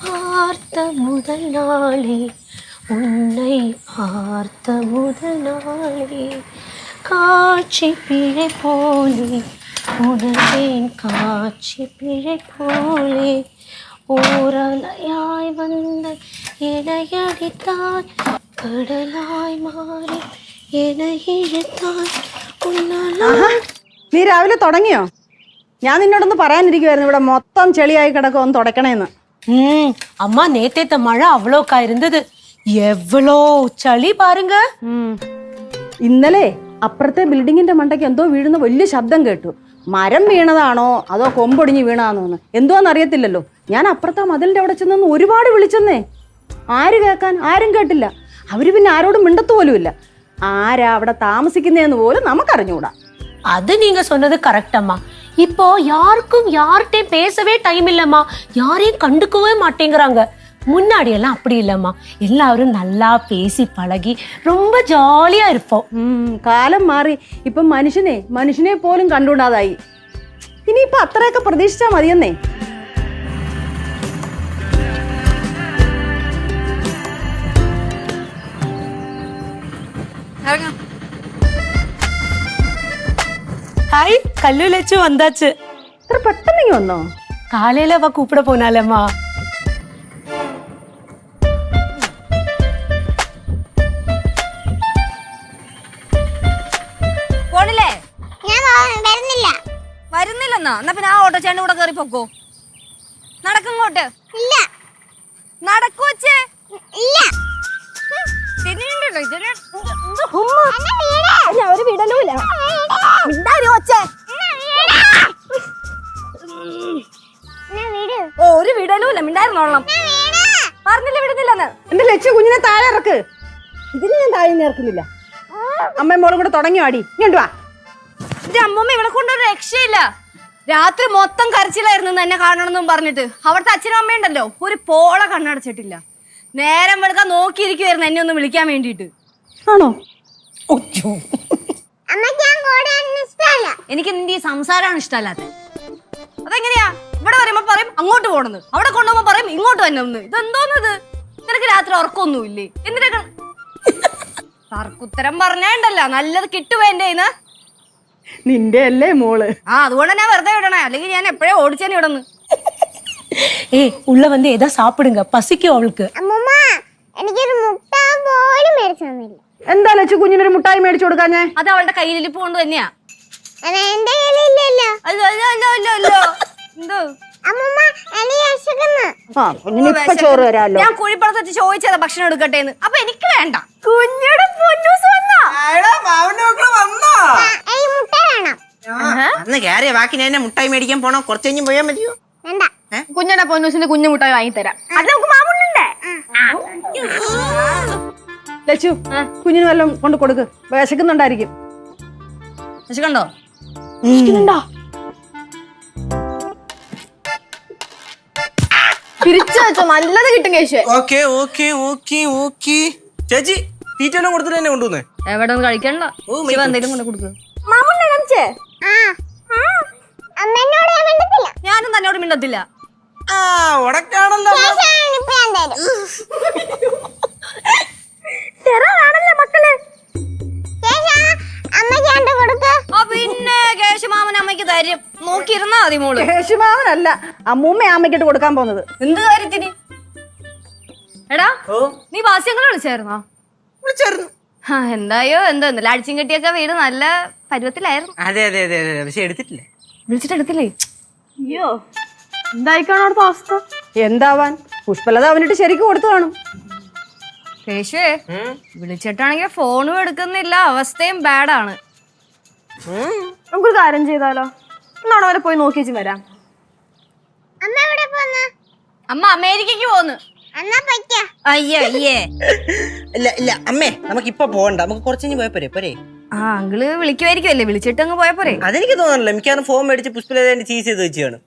பார்த்த முதல் நாளே உன்னை பார்த்த முதல் நாளே காட்சி பிழை போலே உணர்வேன் காட்சி பிழை போலே ஓரலையாய் வந்த எனையடித்தாய் கடலாய் மாறி എന്നെ ഇഴുത്താൻ നീ രാവിലെ തുടങ്ങിയോ? ഞാൻ നിന്നോടൊന്ന് പറയാനിരിക്കുവായിരുന്നു ഇവിടെ മൊത്തം ചെളിയായി കിടക്കും ഒന്ന് തുടക്കണേന്ന്. அம்மா நேத்தேத்த மழை அவ்வளோக்கா இருந்தது. எவ்வளோ ചളി பாருங்க. ഇന്നലെ അപ്പുറത്തെ ബിൽഡിങ്ങിന്റെ മണ്ടയ്ക്ക് എന്തോ വീഴുന്ന വലിയ ശബ്ദം കേട്ടു. മരം വീണതാണോ അതോ കൊമ്പൊടിഞ്ഞ് വീണതാണോന്ന് എന്തോന്ന് അറിയത്തില്ലല്ലോ. ഞാൻ അപ്പുറത്തെ മതിലിന്റെ അവിടെ ചെന്നൊന്ന് ഒരുപാട് വിളിച്ചെന്നേ. ആര് കേൾക്കാൻ? ആരും കേട്ടില്ല. അവര് പിന്നെ ആരോടും മിണ്ടത്തു പോലുമില്ല. ആരാ അവിടെ താമസിക്കുന്നതെന്ന് പോലും നമുക്കറിഞ്ഞൂടാ. அது நீங்க சொன்னது கரெக்ட் அம்மா. இப்போ யாருக்கும் யார்கிட்டயும் பேசவே டைம் இல்லம்மா. யாரையும் கண்டுக்கவே மாட்டேங்கிறாங்க. முன்னாடி எல்லாம் அப்படி இல்லம்மா. எல்லாரும் நல்லா பேசி பழகி ரொம்ப ஜாலியா இருப்போம். കാലം മാറി. ഇപ്പൊ മനുഷ്യനെ പോലും കണ്ടുകൂടാതായി. ഇനിയിപ്പൊ അത്രയൊക്കെ പ്രതീക്ഷിച്ചാ മതിയെന്നേ. ஹாய் கல்லு லட்சு வந்தாச்சு. ഇത്ര പെട്ടെന്ന് വന്നോ? காலையில அவ கூப்பிட போனாலம்மா. പോണില്ലേ? വരുന്നില്ലെന്നാ? എന്നാ പിന്നെ ആ ഓട്ടോ ചേട്ടൻ കൂടെ കയറി പൊക്കോ. നടക്കങ്ങോട്ട്. ഇല്ല നടക്കുവച്ചേ. ഇല്ല ഒരു വിടലൂല. ഓ ഒരു വിടലൂല. മിണ്ടായിരുന്നോളാം. പറഞ്ഞില്ല വിടുന്നില്ലെന്ന്. എന്റെ ലക്ഷ്യ കുഞ്ഞിനെ താഴെ ഇറക്ക്. ഇതിന് ഞാൻ താഴെ ഇറക്കുന്നില്ല. അമ്മയും മോളും കൂടെ തുടങ്ങിയോ അടി? ഇങ്ങോട്ട് വാ. എന്റെ അമ്മമ്മ ഇവിടെ കൊണ്ടൊരു രക്ഷയില്ല. രാത്രി മൊത്തം കരച്ചിലായിരുന്നു എന്നെ കാണണമെന്നും പറഞ്ഞിട്ട്. അവിടുത്തെ അച്ഛനും അമ്മയുണ്ടല്ലോ ഒരു പോള കണ്ണടച്ചിട്ടില്ല. നേരം വെളുക്കാൻ നോക്കിയിരിക്കുവായിരുന്നു എന്നെ ഒന്ന് വിളിക്കാൻ വേണ്ടിട്ട്. ആണോ? എനിക്ക് നിന്റെ ഈ സംസാരമാണ് ഇഷ്ടമല്ലാത്ത. അതെങ്ങനെയാ? ഇവിടെ വരുമ്പോ പറയും അങ്ങോട്ട് പോണെന്ന്, അവിടെ കൊണ്ടുപോകുമ്പോ പറയും ഇങ്ങോട്ട് തന്നെ ഒന്ന്. ഇതെന്തോന്നത്? നിനക്ക് രാത്രി ഉറക്കൊന്നുമില്ലേ? എന്തിനൊക്കെ തർക്കുത്തരം പറഞ്ഞേണ്ടല്ല. നല്ലത് കിട്ടുവോ എന്റെ കയ്യിന്ന്? നിന്റെ അല്ലേ മോള്? അതുകൊണ്ട് ഞാൻ വെറുതെ വിടണേ. അല്ലെങ്കിൽ ഞാൻ എപ്പോഴേ ഓടിച്ചേനെ ഇവിടെ നിന്ന്. ஏய் உள்ள வந்து ஏதா சாப்பிடுங்க, பசிக்கும் அவளுக்கு. അമ്മൂമ്മ എനിക്കൊരു മുട്ട പോലും മേടിച്ചു തന്നില്ല. എന്താ ലക്ഷ്യ കുഞ്ഞിനൊരു മുട്ടായി മേടിച്ചു കൊടുക്കാഞ്ഞേ? അത് അവളുടെ കയ്യിലിരിപ്പ് കൊണ്ട് തന്നെയാ. എന്റെ കയ്യിലില്ലല്ലോ. അല്ലോ എന്തോ അമ്മൂമ്മ എനിക്ക് വിശക്കുന്നു. കുഞ്ഞിനിപ്പൊ ചോറ് വരാല്ലോ. ഞാൻ കുഴിപ്പുറത്ത് വെച്ച് ചോദിച്ചതാ ഭക്ഷണം എടുക്കട്ടെ എന്ന്. അപ്പൊ എനിക്ക് വേണ്ട. കുഞ്ഞിയുടെ പൊന്നൂസ് വന്നോ? എനിക്ക് മുട്ട വേണം. അന്ന് കയറിയ ബാക്കി ഞാൻ മുട്ടായി മേടിക്കാൻ പോണോ? കുറച്ച് കഴിഞ്ഞ് പോയാൽ മതിയോ? വേണ്ട. കുഞ്ഞിന്റെ പൊന്നൂസിന്റെ കുഞ്ഞു മുട്ടായി വാങ്ങിത്തരാം. അത് നമുക്ക് മാമുണ്ടേ. ലച്ചു കുഞ്ഞിന് വല്ലതും കൊണ്ട് കൊടുക്ക്. വിശക്കുന്നുണ്ടായിരിക്കും. വിശക്കണ്ടോ? തിരിച്ചു വെച്ചോ, നല്ലത് കിട്ടും Keshu. Okay okay okay okay. ചേച്ചി തീറ്റെല്ലാം കൊടുത്തിട്ട് തന്നെ കൊണ്ടുവന്നേ. എവിടെ ഒന്ന് കഴിക്കണ്ട. എന്തെങ്കിലും കൊണ്ട് കൊടുക്കുക. ഞാനും തന്നോട് മിണ്ടത്തില്ല. ആ ഉടക്കാണല്ലോ. മക്കളെ പിന്നെ കേശുമാമൻ അമ്മയ്ക്ക് തരും. നോക്കിയിരുന്നാ മതി മോള്. കേശുമാവനല്ല, അമ്മൂമ്മ അമ്മയ്ക്കിട്ട് കൊടുക്കാൻ പോകുന്നത്. എന്ത് കാര്യത്തിന്? എടാ നീ വാസ്യങ്ങളെ വിളിച്ചായിരുന്നോ? വിളിച്ചായിരുന്നു. എന്തായോ എന്തോ ഇന്നലെ അടിച്ചും കെട്ടിയൊക്കെ വീട് നല്ല പരുവത്തിലായിരുന്നു. അതെ അതെ അതെ അതെ. പക്ഷെ എടുത്തിട്ടില്ല. വിളിച്ചിട്ട് എടുത്തില്ലേ? അയ്യോ എന്തായിക്കാണ് അവിടുത്തെ അവസ്ഥ? എന്താവാൻ, പുഷ്പലത അവനിട്ട് ശരിക്കും കൊടുത്തു കാണും. കേശുവേ വിളിച്ചിട്ടാണെങ്കിൽ ഫോണും എടുക്കുന്നില്ല. അവസ്ഥയും ബാഡാണ്. നമുക്കൊരു കാര്യം ചെയ്താലോ? എന്നാണോ അവരെ പോയി നോക്കി വെച്ച് വരാം. അമ്മ എവിടെ പോന്ന? അമ്മ അമേരിക്കക്ക് പോന്ന്. എന്നാ പറ്റാ? അയ്യേ അയ്യേ. ഇല്ല ഇല്ല അമ്മേ, നമുക്ക് ഇപ്പൊ പോകണ്ട. നമുക്ക് കുറച്ച് കഴിഞ്ഞ് പോയാ പോരെ? പോരെ? ആ അങ്കിള് വിളിക്കുമായിരിക്കുമല്ലേ? വിളിച്ചിട്ട് അങ്ങ് പോയാ പോരെ? അതെനിക്ക് തോന്നണല്ലോ. മിക്കവാറും ഫോൺ മേടിച്ച് പുഷ്പലത ചീസ് ചെയ്ത് വെച്ചാണ്.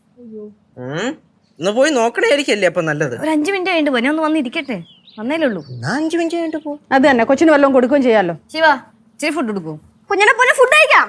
ഒന്ന് പോയി നോക്കണായിരിക്കല്ലേ അപ്പൊ നല്ലത്. ഒരു 5 മിനിറ്റ് കഴിഞ്ഞിട്ട് പോനെ. ഒന്ന് വന്നിരിക്കട്ടെ. വന്നേലേ ഉള്ളൂ. 5 മിനിറ്റ് കഴിഞ്ഞിട്ട് പോ. അത് തന്നെ, കൊച്ചിന് വല്ലതും കൊടുക്കുകയും ചെയ്യാലോ. ശിവ ഇച്ചിരി ഫുഡ് എടുക്കൂ. കുഞ്ഞിനെ പോലെ ഫുഡ് കഴിക്കാം.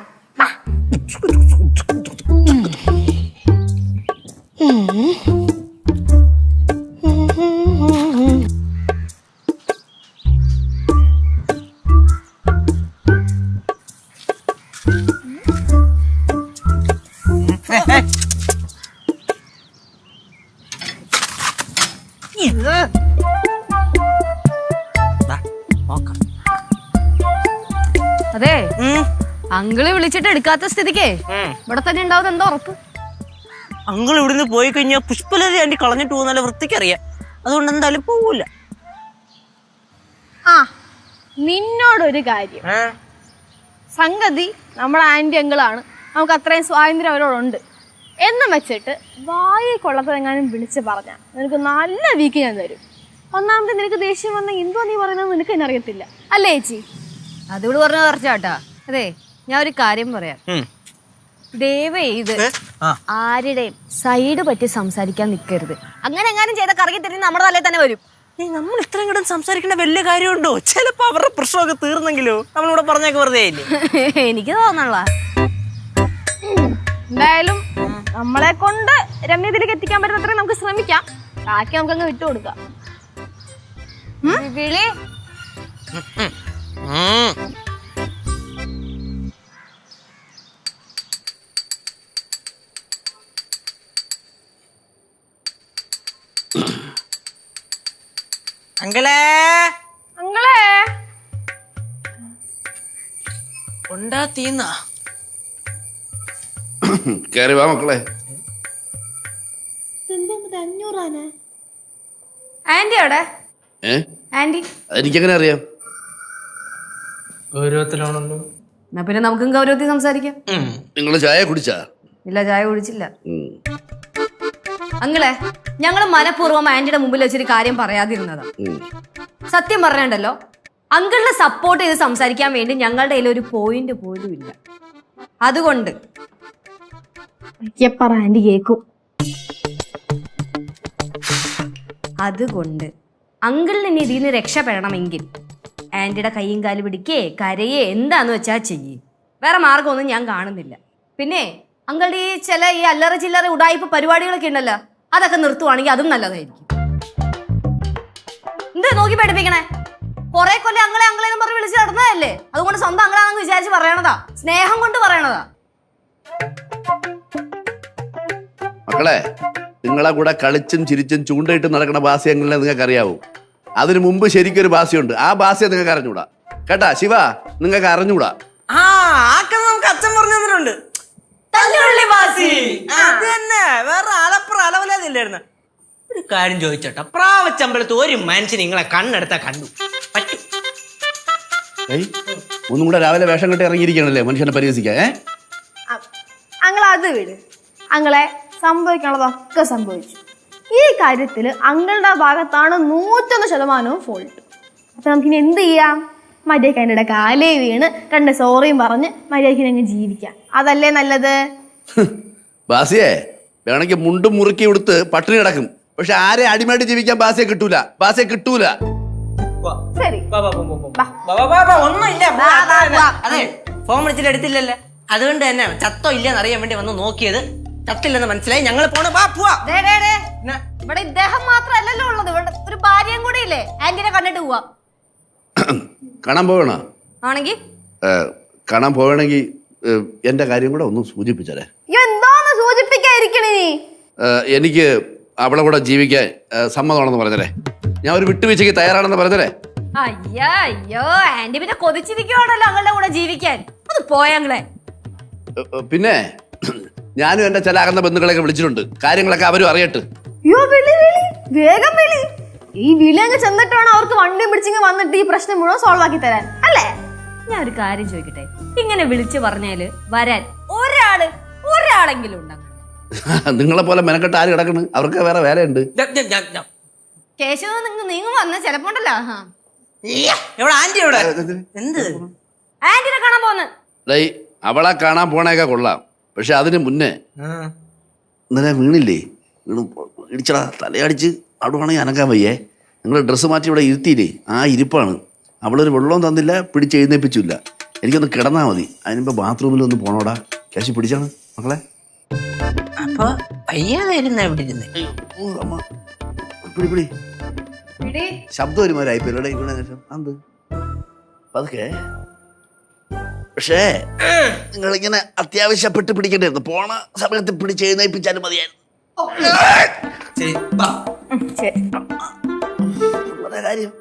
അതെ അങ്കിള് വിളിച്ചിട്ട് എടുക്കാത്ത സ്ഥിതിക്ക് ഇവിടെ തന്നെ ഉണ്ടാവും എന്താ ഉറപ്പ്? അങ്കിൾ ഇവിടുന്ന് പോയി കഴിഞ്ഞാൽ പുഷ്പലത ആന്റി കളഞ്ഞിട്ട് പോകുന്നല്ല വൃത്തിക്കറിയാം. അതുകൊണ്ട് എന്തായാലും പോവൂല. ആ നിന്നോടൊരു കാര്യം, സംഗതി നമ്മുടെ ആന്റി അങ്കിളാണ്, നമുക്ക് അത്രയും സ്വാതന്ത്ര്യം അവരോടുണ്ട് എന്ന് വെച്ചിട്ട് വായി കൊള്ളത്തെങ്ങാനും വിളിച്ച് പറഞ്ഞാൽ നിനക്ക് നല്ല വീക്ക് ഞാൻ തരും. ഒന്നാമത് നിനക്ക് ദേഷ്യം വന്ന എന്തോ നീ പറയുന്നത് നിനക്ക് തന്നെ അറിയത്തില്ല അല്ലേ ചേച്ചി? അതിവിടെ പറഞ്ഞ കുറച്ചാട്ടാ. അതെ ഞാൻ ഒരു കാര്യം പറയാം. ദയവ് ചെയ്ത് ആരുടെയും സൈഡ് പറ്റി സംസാരിക്കാൻ നിൽക്കരുത്. അങ്ങനെ എങ്ങാനും ചെയ്ത കറങ്ങി തിരിഞ്ഞ് നമ്മുടെ തലയിൽ തന്നെ വരും. നമ്മൾ ഇത്രയും കൂടെ സംസാരിക്കേണ്ട വലിയ കാര്യമുണ്ടോ? ചിലപ്പോ അവരുടെ പ്രശ്നമൊക്കെ തീർന്നെങ്കിലോ? നമ്മളിവിടെ പറഞ്ഞൊക്കെ വെറുതെ ആയില്ലേ? എനിക്ക് തോന്നണ എന്തായാലും നമ്മളെ കൊണ്ട് രമ്യത്തിലേക്ക് എത്തിക്കാൻ പറ്റുന്നത്രയും നമുക്ക് ശ്രമിക്കാം. ബാക്കി നമുക്കങ്ങ് വിട്ടുകൊടുക്കാം. വിളി അങ്കിളേ അങ്ങളെ ഉണ്ടാത്തീന്ന കേറി വാ മക്കളെ. ആന്റി അവിടെ ആന്റി എനിക്കെങ്ങനെ അറിയാം? ഗൗരവത്തിലാണല്ലോ. എന്നാ പിന്നെ നമുക്കും ഗൗരവത്തിൽ സംസാരിക്കാം. നിങ്ങൾ ചായ കുടിച്ചാ? ഇല്ല, ചായ കുടിച്ചില്ല. അങ്ങളെ ഞങ്ങള് മനഃപൂർവ്വം ആന്റിയുടെ മുമ്പിൽ വെച്ചൊരു കാര്യം പറയാതിരുന്നതാ. സത്യം പറഞ്ഞുണ്ടല്ലോ, അങ്കിളിനെ സപ്പോർട്ട് ചെയ്ത് സംസാരിക്കാൻ വേണ്ടി ഞങ്ങളുടെ കയ്യിൽ ഒരു പോയിന്റ് പോലും ഇല്ല. അതുകൊണ്ട് ആന്റി കേക്കും. അതുകൊണ്ട് അങ്കിളിന് ഇനി ഇതിൽ നിന്ന് രക്ഷപ്പെടണമെങ്കിൽ ആന്റിയുടെ കൈയും കാല് പിടിക്കേ കരയേ എന്താന്ന് വെച്ചാ ചെയ്യേ. വേറെ മാർഗമൊന്നും ഞാൻ കാണുന്നില്ല. പിന്നെ അങ്കിളുടെ ഈ അല്ലറ ചില്ലറ ഉടായ്പ പരിപാടികളൊക്കെ ഉണ്ടല്ലോ, അതൊക്കെ നിർത്തുവാണെങ്കിൽ അതും നല്ലതായിരിക്കും. എന്താ നോക്കി പഠിപ്പിക്കണേ? കൊറേ കൊല്ലം അങ്ങളെ അങ്ങളെന്ന് പറഞ്ഞ് വിളിച്ച് നടന്നതല്ലേ, അതുകൊണ്ട് സ്വന്തം അങ്ങളാണെന്ന് വിചാരിച്ച് പറയണതാ, സ്നേഹം കൊണ്ട് പറയണതാ. മക്കളെ, നിങ്ങളെ കൂടെ കളിച്ചും ചിരിച്ചും ചൂണ്ടയിട്ട് നടക്കുന്ന ഭാഷ എങ്ങനെ നിങ്ങൾക്ക് അറിയാവൂ? അതിനു മുമ്പ് ശരിക്കൊരു ഭാഷയുണ്ട്. ആ ഭാഷ നിങ്ങൾക്ക് അറിഞ്ഞൂടാ കേട്ടാ. ശിവ, നിങ്ങൾക്ക് അറിഞ്ഞൂടാ. നമുക്ക് അച്ഛൻ പറഞ്ഞു തന്നിട്ടുണ്ട്. അത് തന്നെ, വേറെ അലവലാതില്ലായിരുന്നു. ഒരു കാര്യം ചോദിച്ചോട്ടെ, പ്രാവച്ചമ്പലത്ത് ഒരു മനുഷ്യൻ നിങ്ങളെ കണ്ണെടുത്താ കണ്ടു പറ്റും? ഒന്നും കൂടെ രാവിലെ വേഷം കെട്ടി ഇറങ്ങിയിരിക്കണല്ലേ മനുഷ്യനെ പരിഹസിക്കാൻ. അങ്ങളെ അത് വിട്. അങ്ങളെ സംഭവിക്കാനുള്ളതൊക്കെ സംഭവിച്ചു. ഈ കാര്യത്തില് അങ്ങളുടെ ഭാഗത്താണ് 101% ഫോൾട്ട്. അപ്പൊ നമുക്കിനി എന്ത് ചെയ്യാം? മര്യാദയ്ക്ക് അതിൻ്റെ കാലേ വീണ് 2 സോറിയും പറഞ്ഞ് മര്യാദയ്ക്ക് അങ്ങ് ജീവിക്കാം. അതല്ലേ നല്ലത്? ബാസിയെ വേണമെങ്കിൽ മുണ്ടും മുറുക്കി കൊടുത്ത് പട്ടിണി കിടക്കും. പക്ഷെ ആരെ അടിമയായിട്ട് ജീവിക്കാൻ ബാസിയെ കിട്ടൂല. ബാസിയെ കിട്ടൂല. ശരി, ഒന്നുമില്ല. അതെ, ഫോൺ വിളിച്ചിട്ട് എടുത്തില്ലല്ലേ, അതുകൊണ്ട് തന്നെ ചത്തോ ഇല്ലെന്ന് അറിയാൻ വേണ്ടി വന്ന് നോക്കിയത്. ചത്തില്ലെന്ന് മനസ്സിലായി, ഞങ്ങൾ പോണ. ഇവിടെ ഇദ്ദേഹം മാത്രല്ലല്ലോ ഉള്ളത്, ഇവിടെ ഒരു ഭാര്യയും കൂടി ഇല്ലേ? ആന്റിനെ കണ്ടിട്ട് പോവാ. കാണാൻ പോവണോ? ആണെങ്കിൽ കാണാൻ പോവണമെങ്കിൽ എന്റെ കാര്യം കൂടെ ഒന്ന് സൂചിപ്പിച്ചേ. എന്താന്ന് സൂചിപ്പിക്കാതിരിക്കണേ? എനിക്ക് അവളെ കൂടെ ജീവിക്കാൻ സമ്മതമാണെന്ന് പറഞ്ഞേ. ഞാൻ ഒരു വിട്ടുവീഴ്ചയ്ക്ക് തയ്യാറാണെന്ന് പറഞ്ഞേ. അയ്യോ, ആന്റി പിന്നെ കൊതിച്ചിരിക്കുവാണല്ലോ അങ്ങളുടെ കൂടെ ജീവിക്കാൻ. അത് പോയങ്ങളെ. പിന്നെ ഞാനും എന്റെ ചില അകന്ന ബന്ധുക്കളെയൊക്കെ വിളിച്ചിട്ടുണ്ട്. കാര്യങ്ങളൊക്കെ അവരും അറിയട്ടെ. വേഗം വിളി. ഈ വിളി അങ്ങ് ചെന്നിട്ട് വേണം അവർക്ക് വണ്ടിയും പിടിച്ചിങ്ങ് വന്നിട്ട് ഈ പ്രശ്നം മുഴുവൻ സോൾവ് ആക്കി തരാൻ അല്ലേ? ഞാൻ ഒരു കാര്യം ചോദിക്കട്ടെ, ഇങ്ങനെ വിളിച്ചു പറഞ്ഞാല് വരാൻ ഒരാളെങ്കിലും ഉണ്ടാകും? നിങ്ങളെ പോലെ മെനക്കെട്ട് ആര് കിടക്കണ്? അവർക്ക് വേറെ വേലയുണ്ട്. കേശവ നീങ്ങും വന്ന ചിലപ്പോണ്ടല്ലോ. ആന്റിനെ കാണാൻ പോന്ന്. അവളെ കാണാൻ പോണേക്കെ കൊള്ളാം. പക്ഷെ അതിന് മുന്നേ ഇന്നലെ വീണില്ലേ, ഇടിച്ചടാ, തലയടിച്ച് അവിടെ വേണമെങ്കിൽ അനക്കാൻ വയ്യേ. നിങ്ങൾ ഡ്രസ്സ് മാറ്റി ഇവിടെ ഇരുത്തിയില്ലേ, ആ ഇരിപ്പാണ്. അവളൊരു വെള്ളവും തന്നില്ല, പിടിച്ച് എഴുന്നേപ്പിച്ചില്ല. എനിക്കൊന്ന് കിടന്നാൽ മതി. അതിനിപ്പോൾ ബാത്റൂമിൽ ഒന്ന് പോണോടാ. ക്യാഷ് പിടിച്ചാണ് മക്കളെ. അപ്പൊ വയ്യാതായിരുന്ന എവിടെ ഇരുന്ന് പിടി ശബ്ദം ഒരുമാരായിപ്പോയില്ലേ? ഇവിടെ ശേഷം അത് പതുക്കെ പക്ഷേ നിങ്ങളിങ്ങനെ അത്യാവശ്യപ്പെട്ട് പിടിക്കണ്ടായിരുന്നു. പോണ സമയത്ത് പിടിച്ച് എഴുന്നേൽപ്പിച്ചാലും മതിയായിരുന്നു. ശരി ബാ. ശരി. വളരെ കാര്യം.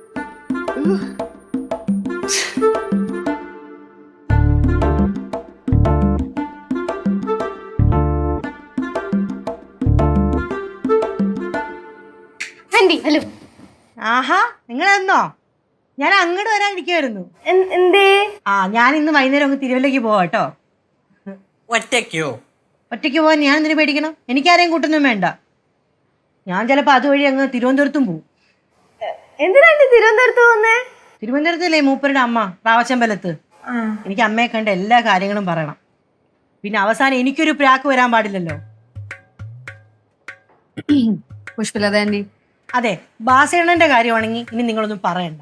Aunty hello. ആഹാ നിങ്ങളെന്നോ? ഞാൻ അങ്ങോട്ട് വരാനിരിക്കുവായിരുന്നു. എന്തേ? ഞാൻ ഇന്ന് വൈകുന്നേരം അങ്ങ് തിരുവല്ലയ്ക്ക് പോവാ കേട്ടോ. ഒറ്റയ്ക്കോ? ഒറ്റയ്ക്ക് പോവാൻ ഞാൻ എന്തിനു പേടിക്കണം? എനിക്കാരെയും കൂട്ടൊന്നും വേണ്ട. ഞാൻ ചിലപ്പോൾ അതുവഴി അങ്ങ് തിരുവനന്തപുരത്തും പോവും. എന്തിനാ ആന്റി തിരുവനന്തപുരത്ത് പോകുന്നേ? തിരുവനന്തപുരത്തല്ലേ മൂപ്പരുടെ അമ്മ റാവച്ചമ്പലത്ത്. എനിക്ക് അമ്മയെ കണ്ട എല്ലാ കാര്യങ്ങളും പറയണം. പിന്നെ അവസാനം എനിക്കൊരു പ്രാക്ക് വരാൻ പാടില്ലല്ലോ. പുഷ്പലത ആന്റി, അതെ, ബാസേണന്റെ കാര്യമാണെങ്കിൽ ഇനി നിങ്ങളൊന്നും പറയണ്ട.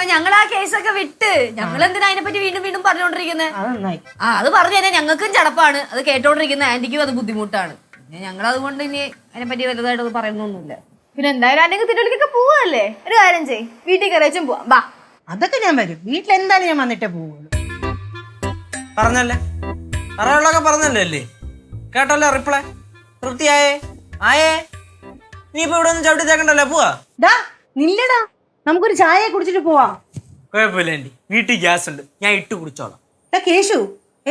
ഞങ്ങൾ ആ കേസൊക്കെ വിട്ട് ഞങ്ങൾ എന്തിനാ അതിനെപ്പറ്റി വീണ്ടും വീണ്ടും പറഞ്ഞുകൊണ്ടിരിക്കുന്നത്? അത് നന്നായി. അത് പറഞ്ഞു കഴിഞ്ഞാൽ ഞങ്ങൾക്കും ചടപ്പാണ്, അത് കേട്ടോണ്ടിരിക്കുന്ന ആന്റിക്കും അത് ബുദ്ധിമുട്ടാണ്. പിന്നെ ഞങ്ങൾ അതുകൊണ്ട് ഇനി അതിനെപ്പറ്റി വലുതായിട്ട് പറയുന്നൊന്നുമില്ല. പിന്നെ എന്തായാലും ആന്റി തിരുവല്ലക്കൊക്കെ പോവല്ലേ, ഒരു കാര്യം ചെയ്, വീട്ടിൽ കയറിച്ചും പോവാം. ബാ. അതൊക്കെ ഞാൻ വരും. വീട്ടിലെന്തായാലും ഞാൻ വന്നിട്ടേ പോവുള്ളൂ. പറഞ്ഞല്ലേ, പറയാനുള്ളതൊക്കെ പറഞ്ഞല്ലേ അല്ലേ? കേട്ടല്ലോ റിപ്ലൈ. തൃപ്തിയായേ? ആയേ? നീ ഇപ്പൊ ഇവിടെ ഒന്നും ചവിട്ടി തേക്കണ്ടല്ലോ, പോവാ. ഡാ നില്ലടാ, നമുക്കൊരു ചായ കുടിച്ചിട്ട് പോവാം. കുഴപ്പമില്ല ആന്റി, വീട്ടിൽ ഗ്യാസ് ഉണ്ട്, ഞാൻ ഇട്ട് കുടിച്ചോളാം. ഡാ കേശു,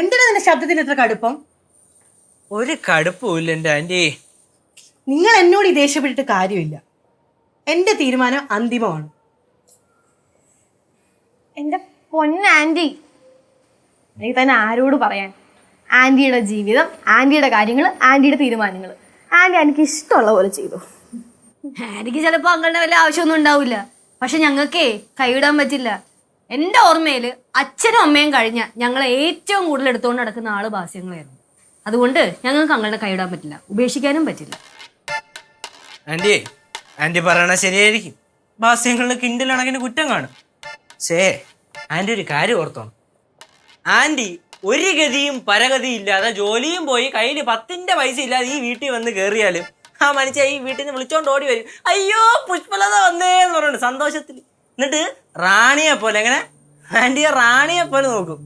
എന്തിനാ നിന്റെ ശബ്ദത്തിന് എത്ര കടുപ്പം? ഒരു കടുപ്പമില്ല എന്റെ ആന്റി. നിങ്ങൾ എന്നോട് ഈ ദേഷ്യപ്പെട്ടിട്ട് കാര്യമില്ല. എന്റെ തീരുമാനം അന്തിമമാണ്. എന്റെ പൊന്നാന്റി, എനിക്ക് തന്നെ ആരോട് പറയാൻ? ആന്റിയുടെ ജീവിതം, ആന്റിയുടെ കാര്യങ്ങൾ, ആന്റിയുടെ തീരുമാനങ്ങൾ ആന്റി എനിക്ക് ഇഷ്ടമുള്ള പോലെ ചെയ്തു. ആന്റിക്ക് ചിലപ്പോ അങ്ങളുടെ വല്ല ആവശ്യമൊന്നും ഉണ്ടാവില്ല, പക്ഷെ ഞങ്ങൾക്കേ കൈവിടാൻ പറ്റില്ല. എന്റെ ഓർമ്മയില് അച്ഛനും അമ്മയും കഴിഞ്ഞ ഞങ്ങളെ ഏറ്റവും കൂടുതൽ എടുത്തുകൊണ്ട് നടക്കുന്ന ആള് ഭാസ്യങ്ങളായിരുന്നു. അതുകൊണ്ട് ഞങ്ങൾക്ക് അങ്ങളുടെ കൈവിടാൻ പറ്റില്ല, ഉപേക്ഷിക്കാനും പറ്റില്ല. ആന്റി, ആന്റി പറയണ ശരിയായിരിക്കും. ഭാസ്യങ്ങളിൽ കിൻഡലാണെങ്കിൽ കുറ്റം കാണും. ശേ, ആന്റി ഒരു കാര്യം ഓർത്തോണം. ആന്റി ഒരു ഗതിയും പരഗതിയും ഇല്ലാതെ ജോലിയും പോയി കയ്യിൽ 10 പൈസ ഇല്ലാതെ ഈ വീട്ടിൽ വന്ന് കയറിയാലും ആ മനുഷ്യ ഈ വീട്ടിൽ നിന്ന് വിളിച്ചോണ്ട് ഓടി വരും. അയ്യോ പുഷ്പലത വന്നേന്ന് പറയുന്നുണ്ട് സന്തോഷത്തിൽ. എന്നിട്ട് റാണിയെ പോലെ, എങ്ങനെ ആന്റിയെ റാണിയെ പോലെ നോക്കും.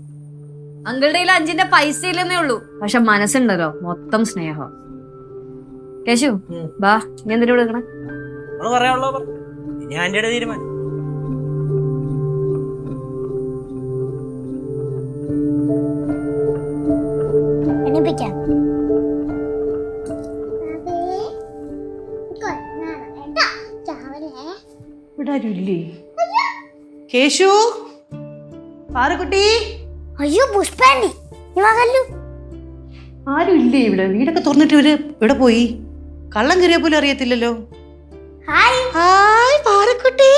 അങ്ങളുടെ കയ്യിൽ 5 പൈസ ഇല്ലെന്നേ ഉള്ളൂ, പക്ഷെ മനസ്സുണ്ടല്ലോ മൊത്തം സ്നേഹം. കേശു ബാ, നീ എന്തിനു വിളിക്കണേ? നമ്മള് പറയാനുള്ളോ പറഞ്ഞു. ഇനി ആന്റിയുടെ തീരുമാനം. എണിപ്പിക്കാം. ഇവിടെ ആരും ഇല്ലേ? കേശു, പാറുക്കുട്ടി, അയ്യോ പുഷ്പാന്റി, ആരും ഇല്ലേ ഇവിടെ? വീടൊക്കെ തുറന്നിട്ട് ഇവര് ഇവിടെ പോയി. കള്ളം കയറിയ പോലും അറിയത്തില്ലല്ലോ. ഹായ്. ഹായ് പാറുക്കുട്ടി,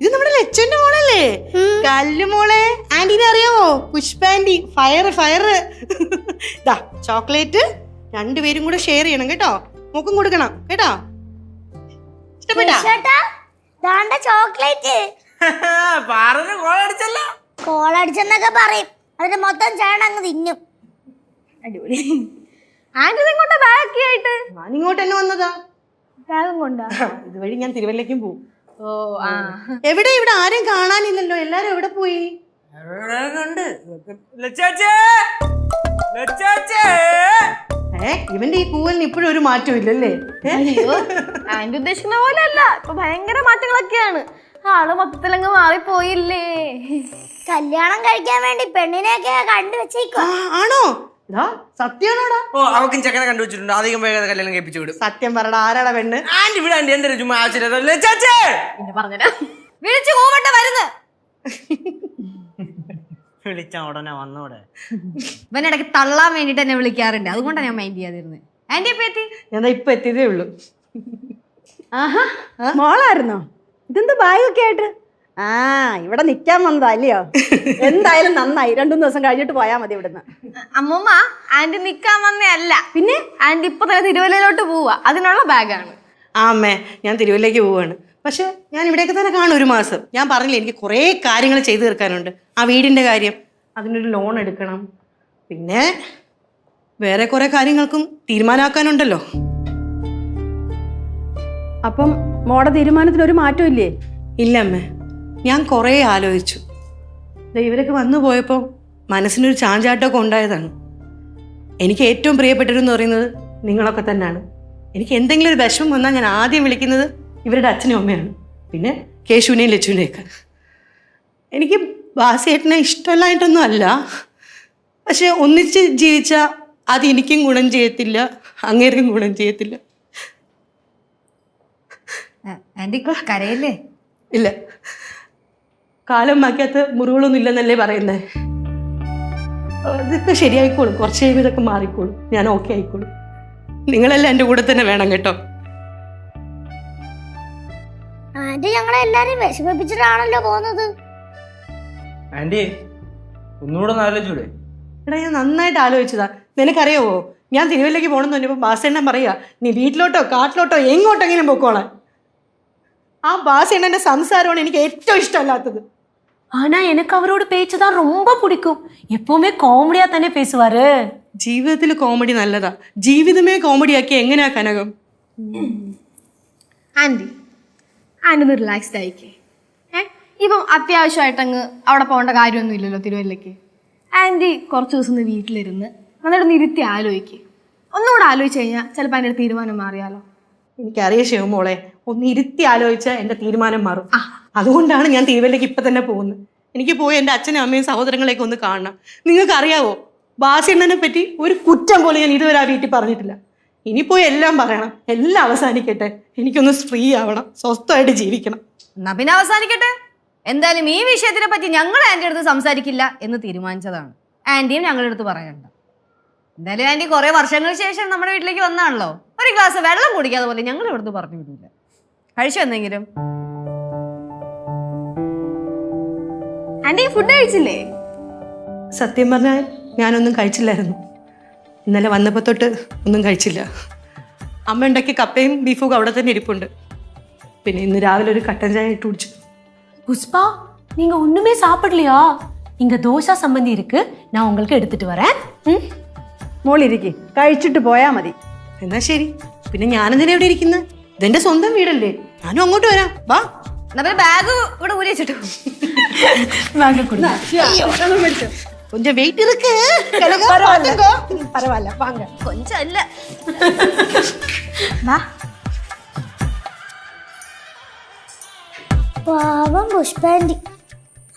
ഇത് നമ്മുടെ ലച്ചന്റെ മോളല്ലേ? കല്ലു മോളെ, ആന്റിനെ അറിയാവോ? പുഷ്പാന്റി, ഫയർ ഫയർ. ഇതാ ചോക്ലേറ്റ്, രണ്ടുപേരും കൂടെ ഷെയർ ചെയ്യണം കേട്ടോ. മൂക്കും കൊടുക്കണം കേട്ടോ. ഇഷ്ടപ്പെട്ടാ? ചോക്ലേറ്റ് പാറിന് കോളടിച്ചല്ല. കോളടിച്ചെന്നൊക്കെ പറയും, അതിന്റെ മൊത്തം ചേട്ടൻ അങ്ങ് തിന്നും. അടിപൊളി. ആന്റി ഇങ്ങോട്ട് ബാക്കി ആയിട്ട് ഞാൻ ഇങ്ങോട്ട് തന്നെ വന്നതാ. ബാഗും കൊണ്ടാ? ഇതുവഴി ഞാൻ തിരുവല്ലയ്ക്കും പോകും. ഓ ആ. എവിടെ ഇവിടെ ആരും കാണാനില്ലല്ലോ, എല്ലാരും എവിടെ പോയി? ഇവന്റെ ഈ കൂവലിന് ഇപ്പോഴും ഒരു മാറ്റവും ഇല്ലല്ലേ? അയ്യോ, ആന്റി ഉദ്ദേശിക്കുന്ന പോലെ അല്ല, ഇപ്പൊ ഭയങ്കര മാറ്റങ്ങളൊക്കെയാണ്. ആള് മൊത്തത്തിലങ്ങ് മാറിപ്പോയില്ലേ. കല്യാണം കഴിക്കാൻ വേണ്ടി പെണ്ണിനെയൊക്കെ കണ്ടു വെച്ചേക്കോ. ആണോ? സത്യമാണോടാ? ഓ, അവക്കും ചെക്കനെ കണ്ടുവച്ചിട്ടുണ്ട്. അധികം വേഗം കല്യാണം കഴിപ്പിച്ചു വിടും. സത്യം പറടാ, ആരാടാ പെണ്ണ്? ആന്റി ഇവിടെ ആന്റി എന്റെ ചുമ്മാ ആവശ്യമില്ല. പിന്നെ പറഞ്ഞുതരാം. വിളിച്ചു കൂവട്ടെ വരുന്ന്. വിളിച്ച ഉടനെ വന്നോടെ. ഇവനിടയ്ക്ക് തള്ളാൻ വേണ്ടിട്ട് എന്നെ വിളിക്കാറുണ്ട്, അതുകൊണ്ടാണ് ഞാൻ മൈൻഡ് ചെയ്യാതിരുന്നത്. ആന്റി എപ്പോ എത്തി? ഞാൻ ഇപ്പൊ എത്തിയതേ ഉള്ളൂ. ആഹാ, മോളായിരുന്നോ? ഇതെന്ത് ബാഗൊക്കെ ആയിട്ട്? ആ, ഇവിടെ നിക്കാൻ വന്നതാ അല്ലയോ? എന്തായാലും നന്നായി, 2-3 ദിവസം കഴിഞ്ഞിട്ട് പോയാ മതി ഇവിടുന്ന്. അമ്മൂമ്മ, ആന്റി നിക്കാൻ വന്നേ അല്ല, പിന്നെ ആന്റി ഇപ്പൊ തന്നെ തിരുവല്ലയിലോട്ട് പോവാ, അതിനുള്ള ബാഗാണ്. ആ അമ്മേ, ഞാൻ തിരുവല്ലയ്ക്ക് പോവാണ്. പക്ഷെ ഞാൻ ഇവിടെയൊക്കെ തന്നെ കാണും 1 മാസം. ഞാൻ പറഞ്ഞില്ലേ, എനിക്ക് കുറേ കാര്യങ്ങൾ ചെയ്തു തീർക്കാനുണ്ട്. ആ വീടിന്റെ കാര്യം, അതിനൊരു ലോൺ എടുക്കണം, പിന്നെ വേറെ കുറെ കാര്യങ്ങൾക്കും തീരുമാനമാക്കാനുണ്ടല്ലോ. അപ്പം മോടെ തീരുമാനത്തിന് ഒരു മാറ്റവും ഇല്ലേ? ഇല്ല അമ്മേ, ഞാൻ കുറേ ആലോചിച്ചു. ഇവരൊക്കെ വന്നു പോയപ്പോൾ മനസ്സിനൊരു ചാഞ്ചാട്ടമൊക്കെ ഉണ്ടായതാണ്. എനിക്ക് ഏറ്റവും പ്രിയപ്പെട്ടവരെന്ന് പറയുന്നത് നിങ്ങളൊക്കെ തന്നെയാണ്. എനിക്ക് എന്തെങ്കിലും ഒരു വിഷമം വന്നാൽ ഞാൻ ആദ്യം വിളിക്കുന്നത് ഇവരുടെ അച്ഛനും അമ്മയാണ്, പിന്നെ കേശുവിനെയും ലച്ചുവിനെയൊക്കെ. എനിക്ക് ബാസിയേട്ടനെ ഇഷ്ടമല്ലായിട്ടൊന്നും അല്ല, പക്ഷെ ഒന്നിച്ച് ജീവിച്ചാൽ അത് എനിക്കും ഗുണം ചെയ്യത്തില്ല, അങ്ങേർക്കും ഗുണം ചെയ്യത്തില്ല. ആന്റി കരയല്ലേ? ഇല്ല, കാലം മാക്കാത്ത മുറിവുകളൊന്നും ഇല്ലെന്നല്ലേ പറയുന്നേ. ഇതൊക്കെ ശരിയായിക്കോളും, കുറച്ച് കഴിയുമ്പോൾ ഇതൊക്കെ മാറിക്കോളും, ഞാൻ ഓക്കെ ആയിക്കോളും. നിങ്ങളെല്ലാം എൻ്റെ കൂടെ തന്നെ വേണം കേട്ടോ. ആന്റി ഞങ്ങളെ എല്ലാരും വിഷമിപ്പിച്ചിട്ടാണല്ലോ പോകുന്നത്. ആന്റി ഒന്നുകൂടെ ആലോചിച്ചൂടെ? എടാ, ഞാൻ നന്നായിട്ട് ആലോചിച്ചതാ. നിനക്കറിയാവോ, ഞാൻ തിരുവല്ലയ്ക്ക് പോകണമെന്ന് പറഞ്ഞപ്പോൾ ബാസേണ്ണൻ പറയാ, നീ വീട്ടിലോട്ടോ കാട്ടിലോട്ടോ എങ്ങോട്ടെങ്കിലും പൊക്കോളാൻ. ആ ബാസേണ്ണൻ്റെ സംസാരമാണ് എനിക്ക് ഏറ്റവും ഇഷ്ടമല്ലാത്തത്. ஆனா எனக்கு அவரோட பேச்சு தான் ரொம்ப பிடிக்கும். எப்பவுமே காமெடியா தானே பேசுவாரு. ജീവിതത്തിൽ കോമഡി നല്ലതാ, ജീവിതമേ കോമഡിയാക്കി എങ്ങനെയാ കനകം? ആന്റി ഒന്ന് റിലാക്സ്ഡ് ആയിക്കേ. ഇപ്പം അത്യാവശ്യമായിട്ടങ്ങ് അവിടെ പോകേണ്ട കാര്യമൊന്നും ഇല്ലല്ലോ തിരുവല്ലയ്ക്ക്. ആന്റി കുറച്ച് ദിവസം ഒന്ന് വീട്ടിലിരുന്ന് നന്നായിട്ടൊന്ന് ഇരുത്തി ആലോചിക്കുക. ഒന്നുകൂടെ ആലോചിച്ച് കഴിഞ്ഞാൽ ചിലപ്പോൾ അതിൻ്റെ തീരുമാനം മാറിയാലോ. എനിക്കറിയാം ശിവമോളെ, ഒന്ന് ഇരുത്തി ആലോചിച്ചാൽ എൻ്റെ തീരുമാനം മാറും. അതുകൊണ്ടാണ് ഞാൻ തിരുവല്ലയ്ക്ക് ഇപ്പം തന്നെ പോകുന്നത്. എനിക്ക് പോയി എൻ്റെ അച്ഛനും അമ്മയും സഹോദരങ്ങളെയൊക്കെ ഒന്ന് കാണണം. നിങ്ങൾക്ക് അറിയാവോ, ബാസിയണ്ണനെ പറ്റി ഒരു കുറ്റം പോലെ ഞാൻ ഇതുവരെ ആ വീട്ടിൽ പറഞ്ഞിട്ടില്ല. ഇനി പോയി എല്ലാം പറയണം, എല്ലാം അവസാനിക്കട്ടെ. എനിക്കൊന്ന് ഫ്രീ ആവണം, സ്വസ്ഥമായിട്ട് ജീവിക്കണം. എന്നാ പിന്നെ അവസാനിക്കട്ടെ. എന്തായാലും ഈ വിഷയത്തിനെ പറ്റി ഞങ്ങൾ ആന്റിയുടെ അടുത്ത് സംസാരിക്കില്ല എന്ന് തീരുമാനിച്ചതാണ്. ആന്റിയും ഞങ്ങളുടെ അടുത്ത് പറയണ്ട. എന്തായാലും ആന്റി കുറെ വർഷങ്ങൾക്ക് ശേഷം നമ്മുടെ വീട്ടിലേക്ക് വന്നാണല്ലോ, ഒരു ഗ്ലാസ് വെള്ളം കുടിക്കാതെ പോലെ ഞങ്ങൾ ഇവിടുന്ന് പറഞ്ഞു വിടില്ല. കഴിച്ചോ എന്തെങ്കിലും? ആന്റി ഫുഡ് കഴിച്ചില്ലേ? സത്യം പറഞ്ഞാൽ ഞാനൊന്നും കഴിച്ചില്ലായിരുന്നു. ഇന്നലെ വന്നപ്പോൾ തൊട്ട് ഒന്നും കഴിച്ചില്ല. അമ്മ ഉണ്ടാക്കിയ കപ്പയും ബീഫും അവിടെ തന്നെ ഇരിപ്പുണ്ട്. പിന്നെ ഇന്ന് രാവിലെ ഒരു കട്ടൻ ചായ ഇട്ട് കുടിച്ചു. புஷ்பா, நீங்க ஒண்ணுமே சாப்பிடலையா? இங்க தோசை சம்பந்தி இருக்கு, நான் உங்களுக்கு எடுத்துட்டு வரேன். മോളിരിക്കെ, കഴിച്ചിട്ട് പോയാ മതി. എന്നാ ശരി. പിന്നെ ഞാനെന്തിനാ ഇവിടെ ഇരിക്കുന്നത്? ഇതെന്റെ സ്വന്തം വീടല്ലേ, ഞാനും അങ്ങോട്ട് വരാം. വാ. എന്നാ പിന്നെ ബാഗ് ഇവിടെ ഊരി വെച്ചിട്ടു. வாங்க கொடுங்க. കൊഞ്ചം വെയിറ്റ് ഇருக்கு. பரவாயில்ல, வாங்க. കൊഞ്ചം അല്ല. പാവം പുഷ്പാന്റി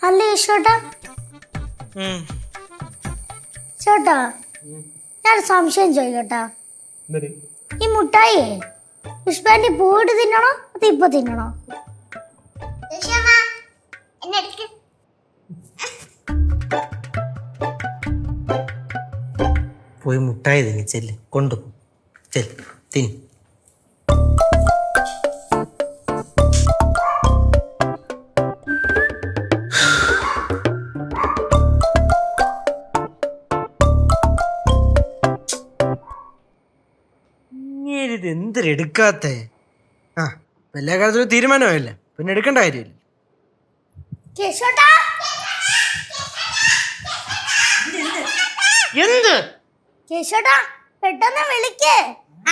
അല്ലേ ചേട്ടാ? ചേട്ടാ, ഞാൻ സംശയം ചോദിക്കട്ടാ, ഈ മുട്ടായി പുഷ്പാന്റി പോയിട്ട് തിന്നണോ അത് ഇപ്പൊ തിന്നണോ? പോയി മുട്ടായി തന്നെ ചെല്ല്, കൊണ്ടുപോ, ചെല്ല് തിന്. ഇത് എന്തൊരെടുക്കാത്തേ? ആ, എല്ലാ കാലത്തും തീരുമാനമായില്ല, പിന്നെ എടുക്കേണ്ട കാര്യമില്ല. എന്ത് കേശോട്ടാ, പെട്ടെന്ന് വിളിക്ക്,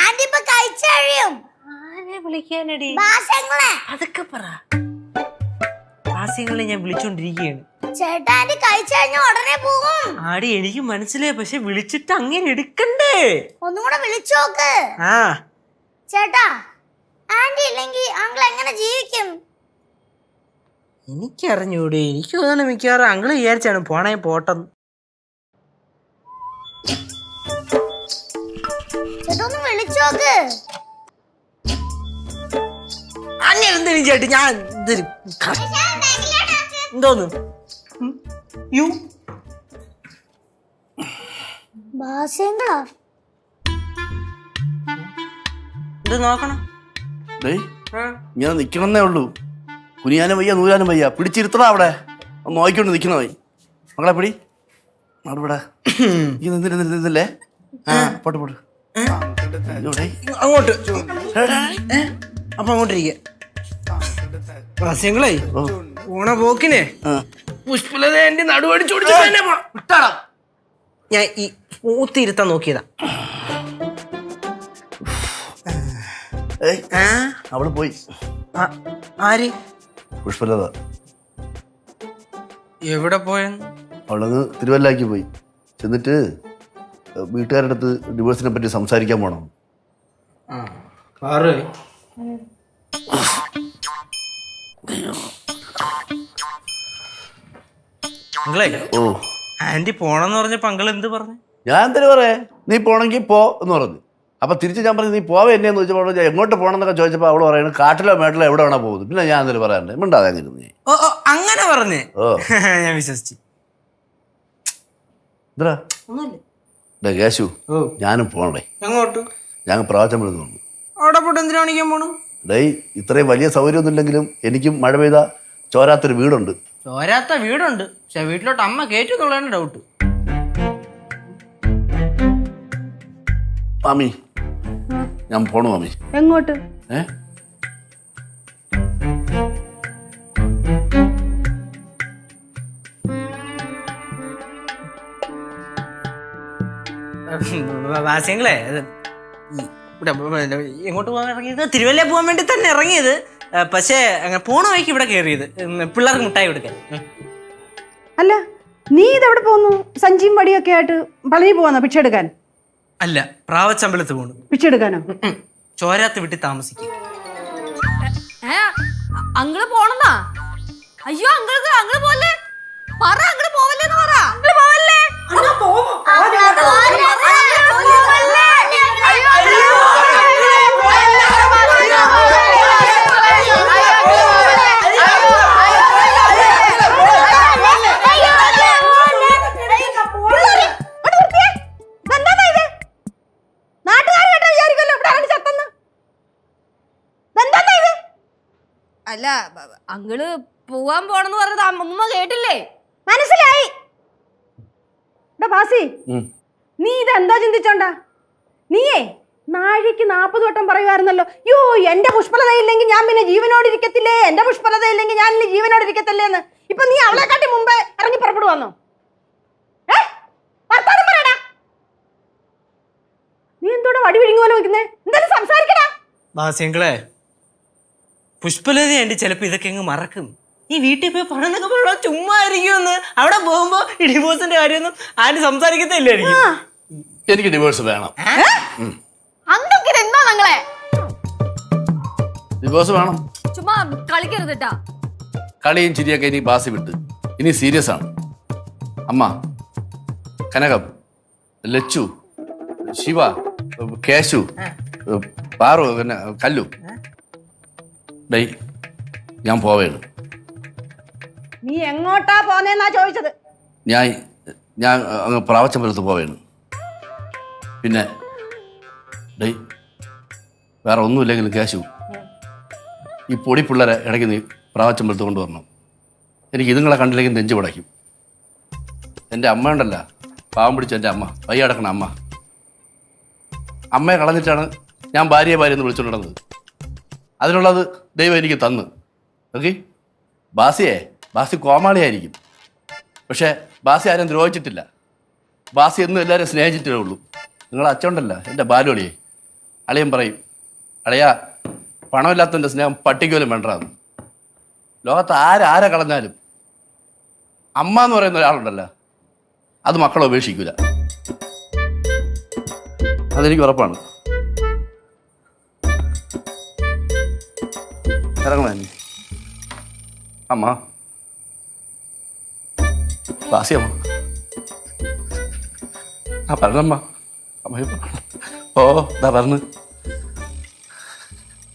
ആന്റി ഇപ്പൊ കഴിച്ചു കഴിയും. ആരെ വിളിക്കാനടി? ബാസങ്ങളെ അതൊക്കെ പറ. ബാസ്യങ്ങളെ ഞാൻ വിളിച്ചോണ്ടിരിക്കുകയാണ്. ചേട്ടാ, ആന്റി കഴിച്ചു കഴിഞ്ഞ ഉടനെ പോകും. ആടി എനിക്ക് മനസ്സിലായി, പക്ഷെ വിളിച്ചിട്ട് അങ്ങനെ എടുക്കണ്ടേ? ഒന്നും കൂടെ വിളിച്ചു നോക്ക്. ആ ചേട്ടാ, ആന്റി ഇല്ലെങ്കിൽ അങ്കിൾ എങ്ങനെ ജീവിക്കും? എനിക്കറിഞ്ഞൂടെ, എനിക്ക് തോന്നുന്നു മിക്കവാറും അങ്ങള് വിചാരിച്ചാണ് പോണേ പോട്ടെന്ന്. ചേട്ടാ, ഒന്ന് വിളിച്ചു നോക്ക്. അങ്ങനെ എന്തെങ്കിലും ചേട്ടി, ഞാൻ എന്തോന്നു ബാസ്യങ്ങളാ ഇത് നോക്കണം. ഇങ്ങനെ നിക്കണമെന്നേ ഉള്ളൂ. കുനിയാനും വയ്യ, നൂരാനും വയ്യ. പിടിച്ചിരുത്തടാ അവിടെ. ഒന്ന് നോക്കിക്കൊണ്ട് നിൽക്കുന്ന പോയി. മകളെ പിടി, അവിടെ നിന്നില്ലേ? പോട്ട് പോട്ട് അങ്ങോട്ട്. അപ്പൊ അങ്ങോട്ടിരിക്ക. ബാസ്യങ്ങളെ ഓണ പോക്കിനെ പുഷ്പലത എന്റെ നടുവടിച്ചോടിച്ചു. ഞാൻ ഈ പൂത്തിരുത്താൻ നോക്കിയതാ. അവള് പോയി. ആര്? പുഷ്പലത എവിടെ പോയെന്ന്? അവളങ്ങ് തിരുവല്ലാക്ക് പോയി. ചെന്നിട്ട് വീട്ടുകാരുടെ അടുത്ത് ഡിവോഴ്സിനെ പറ്റി സംസാരിക്കാൻ പോണം. ഓ ആന്റി പോണെന്ന് പറഞ്ഞപ്പോ അങ്കിൾ എന്ത് പറഞ്ഞു? ഞാൻ എന്തിനു പറയേ, നീ പോണെങ്കിൽ പോ എന്ന് പറഞ്ഞു. അപ്പൊ തിരിച്ച് ഞാൻ പറഞ്ഞു നീ പോവേ എന്നെയെന്ന് ചോദിച്ചപ്പോൾ എങ്ങോട്ട് പോകണം എന്നൊക്കെ ചോദിച്ചപ്പോൾ അവള് പറയുന്നത് കാട്ടിലോ മേട്ടിലോ എവിടെ വേണോ പോകുന്നു. പിന്നെ ഞാൻ എന്തിനു പറയാറുണ്ട് മിണ്ടാതെ അങ്ങനെ നീ. ഓ അങ്ങനെ പറഞ്ഞേ? ഓ ഞാൻ വിശ്വസിച്ചു. എന്താ കേശു, ഞാനും പോണേ. എങ്ങോട്ട്? ഞാൻ പ്രാവശ്യം വിളിക്കുന്നു. അവിടെ പോയിട്ട് എന്തിനാ കാണിക്കാൻ പോണു? ഡേയ് ഇത്രയും വലിയ സൗകര്യമൊന്നും ഇല്ലെങ്കിലും എനിക്കും മഴ പെയ്ത ചോരാത്തൊരു വീടുണ്ട്. ചോരാത്ത വീടുണ്ട്, പക്ഷെ വീട്ടിലോട്ട് അമ്മ കയറ്റുന്നുള്ളതാണ് ഡൗട്ട്. മാമി ഞാൻ പോണു മാമി. എങ്ങോട്ട്? വാസ്യങ്ങളെ എങ്ങോട്ട് പോകാൻ ഇറങ്ങിയത്? തിരുവല്ല പോകാൻ വേണ്ടി തന്നെ ഇറങ്ങിയത്. പക്ഷേ അങ്ങനെ പോണ വഴിക്ക് ഇവിടെ കയറിയത് പിള്ളേർക്ക് മുട്ടായി കൊടുക്കാൻ. അല്ല നീ ഇതെവിടെ പോകുന്നു? സഞ്ചിയും വടിയൊക്കെ ആയിട്ട് പളനി പോവാന്നോ ഭിക്ഷ എടുക്കാൻ? അല്ല, പ്രാവച്ചമ്പലത്ത് പോണു. ഭിക്ഷ എടുക്കാനോ? ചോരാത്ത് വീട്ടിൽ താമസിക്കും. അങ്ങള് പോണെന്നാ? അയ്യോ അങ്ങള് പോലെ പറ, അങ്ങള് പോവല്ലേന്ന് പറ. അങ്ങള് പോവല്ലേ? അല്ല അങ്ങള് പോവാൻ പോണെന്ന് പറഞ്ഞത് അമ്മ കേട്ടില്ലേ? മനസ്സിലായി. ബാസി നീ ഇതെന്താ ചിന്തിച്ചോണ്ടാ? നീയേ നാഴിക്ക് 40 വട്ടം പറയുമായിരുന്നല്ലോ, യോ എന്റെ പുഷ്പലത ഇല്ലെങ്കിൽ ഞാൻ പിന്നെ ജീവനോട് ഇരിക്കത്തില്ലേ, എന്റെ പുഷ്പലത ഇല്ലെങ്കിൽ ഞാൻ ഇനി ജീവനോട് ഇരിക്കത്തില്ലേ എന്ന്. ഇപ്പൊ നീ അവളെ കാട്ടി മുമ്പേ ഇറങ്ങി പുറപ്പെടുവന്നോ? നീ എന്തോടെ വടി വിഴുങ്ങി പോലെ വെക്കുന്നേ? എന്തായാലും സംസാരിക്കടാ. വാസ്യങ്ങളെ പുഷ്പലത ആന്റി ചിലപ്പോ ഇതൊക്കെ അങ്ങ് മറക്കും. ഈ വീട്ടിൽ പോയി പണമെന്നൊക്കെ പറഞ്ഞാൽ ചുമ്മാ ആയിരിക്കുമെന്ന്. അവിടെ പോകുമ്പോ ഈ ഡിവോഴ്സിന്റെ കാര്യമൊന്നും ആരും സംസാരിക്കത്തില്ലായിരിക്കും. എനിക്ക് ഡിവോഴ്സ് വേണം. എന്താ നിങ്ങളെ ഡിവോഴ്സ് വേണം. ചുമ്മാ കളിക്കരുത് കേട്ടാ. കളിയും ചിരിയൊക്കെ ഇനി ബാസി വിട്ട് ഇനി സീരിയസ് ആണ്. അമ്മ, കനകം, ലച്ചു, ശിവ, കേശു, പാറു, പിന്നെ കല്ലു, ഡേ ഞാൻ പോവേണ്. നീ എങ്ങോട്ടാ പോന്നേന്നാ ചോദിച്ചത്. ഞാൻ അങ്ങ് പ്രാവച്ചമ്പലത്ത് പോവേണ്. പിന്നെ ഡേ വേറെ ഒന്നുമില്ലെങ്കിലും കേശു ഈ പൊടി പിള്ളേരെ ഇടയ്ക്ക് നീ പ്രാവച്ചമ്പലത്ത് കൊണ്ടുവരണം. എനിക്ക് ഇതുങ്ങളെ കണ്ടില്ലെങ്കിൽ നെഞ്ചു പടയ്ക്കും. എൻ്റെ അമ്മ ഉണ്ടല്ല, പാവം പിടിച്ച എൻ്റെ അമ്മ, വയ്യ കിടക്കണ അമ്മ. അമ്മയെ കളഞ്ഞിട്ടാണ് ഞാൻ ഭാര്യ എന്ന് വിളിച്ചുകൊണ്ടിരുന്നത്. അതിനുള്ളത് ദൈവം എനിക്ക് തന്നു. ഓക്കെ, ബാസി കോമാളിയായിരിക്കും, പക്ഷേ ബാസി ആരും ദ്രോഹിച്ചിട്ടില്ല. ബാസി എന്നും എല്ലാവരും സ്നേഹിച്ചിട്ടേ ഉള്ളൂ. നിങ്ങളെ അച്ഛണ്ടല്ല എൻ്റെ ബാലുളിയെ, അളിയൻ പറയും, അളിയാ പണമില്ലാത്തതിൻ്റെ സ്നേഹം പട്ടിക്കോലും വേണ്ടതാണ്. ലോകത്ത് ആരെ കളഞ്ഞാലും അമ്മ എന്ന് പറയുന്ന ഒരാളുണ്ടല്ലോ, അത് മക്കളെ ഉപേക്ഷിക്കൂല. അതെനിക്ക് ഉറപ്പാണ്. ഇറങ്ങണ അമ്മ, ബാസിയമ്മ, പറഞ്ഞമ്മ. അമ്മ ഓ ഇതാ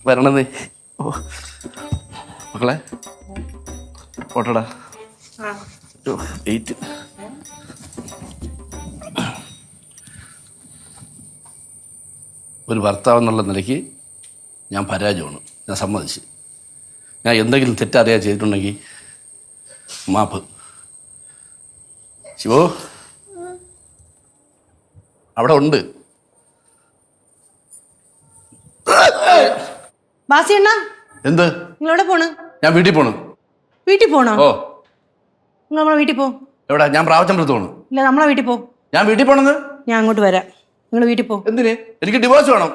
വരണന്നേ. ഓ മക്കളെ ഓട്ടടാ. വെയിറ്റ്. ഒരു ഭർത്താവ് എന്നുള്ള നിലയ്ക്ക് ഞാൻ പരാജയമാണ്. ഞാൻ സമ്മതിച്ച്. ഞാൻ എന്തെങ്കിലും തെറ്ററിയാ ചെയ്തിട്ടുണ്ടെങ്കിൽ മാപ്പ്. ശിവോ അവിടെ ഉണ്ട്. ബാസി അണ്ണാ, എന്ത്? നിങ്ങളെവിടെ പോണ്? ഞാൻ വീട്ടിൽ പോണു. വീട്ടിൽ പോണോ? ഓ, നിങ്ങൾ നമ്മളെ വീട്ടിൽ പോ. എവിടെ? ഞാൻ പ്രാവച്ചമ്പലത്ത് പോണു. ഇല്ല, നമ്മളെ വീട്ടിൽ പോ. ഞാൻ വീട്ടിൽ പോണെന്ന്? ഞാൻ അങ്ങോട്ട് വരാം. നിങ്ങൾ വീട്ടിൽ പോ. എന്തിന്? എനിക്ക് ഡിവോഴ്സ് വേണം.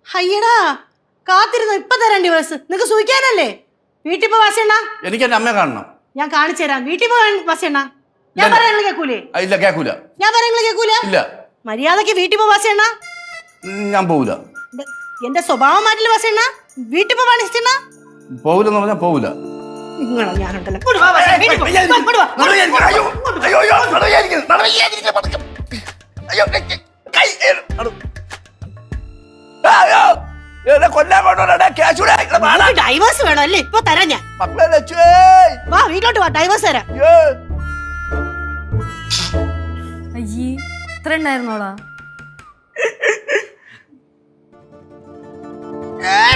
അയ്യടാ, കാത്തിരുന്നു ഇപ്പൊ തരാം ഡിവോഴ്സ്. നിങ്ങൾക്ക് സൂഹിക്കാനല്ലേ? വീട്ടിൽ പോ ബാസി അണ്ണാ. എനിക്ക് എൻ്റെ അമ്മയെ കാണണം. ഞാൻ കാണിച്ചു തരാം. വീട്ടിൽ പോ ബാസി അണ്ണാ. ഞാൻ പറയുന്നത് കേൾക്കൂലേ? ഇല്ല കേക്കൂല. ഞാൻ പറയുന്നത് കേൾക്കൂല? ഇല്ല. മര്യാദക്ക് വീട്ടിൽ പോ വാസേണ്ണ. ഞാൻ പോവില്ല. എന്റെ സ്വഭാവം മാറ്റില്ല വാസേണ്ണ. വീട്ടിൽ പോവാണ് ഇഷ്ടണ്ണ. പോവില്ലെന്ന് പറഞ്ഞാൽ പോവില്ല. നിങ്ങളോ ഞാനുണ്ടല്ലോ. ഇങ്ങോട്ട് വാ വാസേണ്ണ, വീട്ടിൽ പോ. ഇങ്ങോട്ട് വാ. നിനക്ക് ഡൈവേഴ്സ് വേണം അല്ലേ? ഇപ്പൊ തരാം ഞാൻ. വാ വീട്ടിലോട്ട് വാ, ഡൈവേഴ്സ് തരാം. അയ്യേ ഇത്ര ഉണ്ടായിരുന്നോളാ?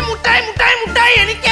മുട്ടായി മുട്ടായി മുട്ടായി എനിക്ക്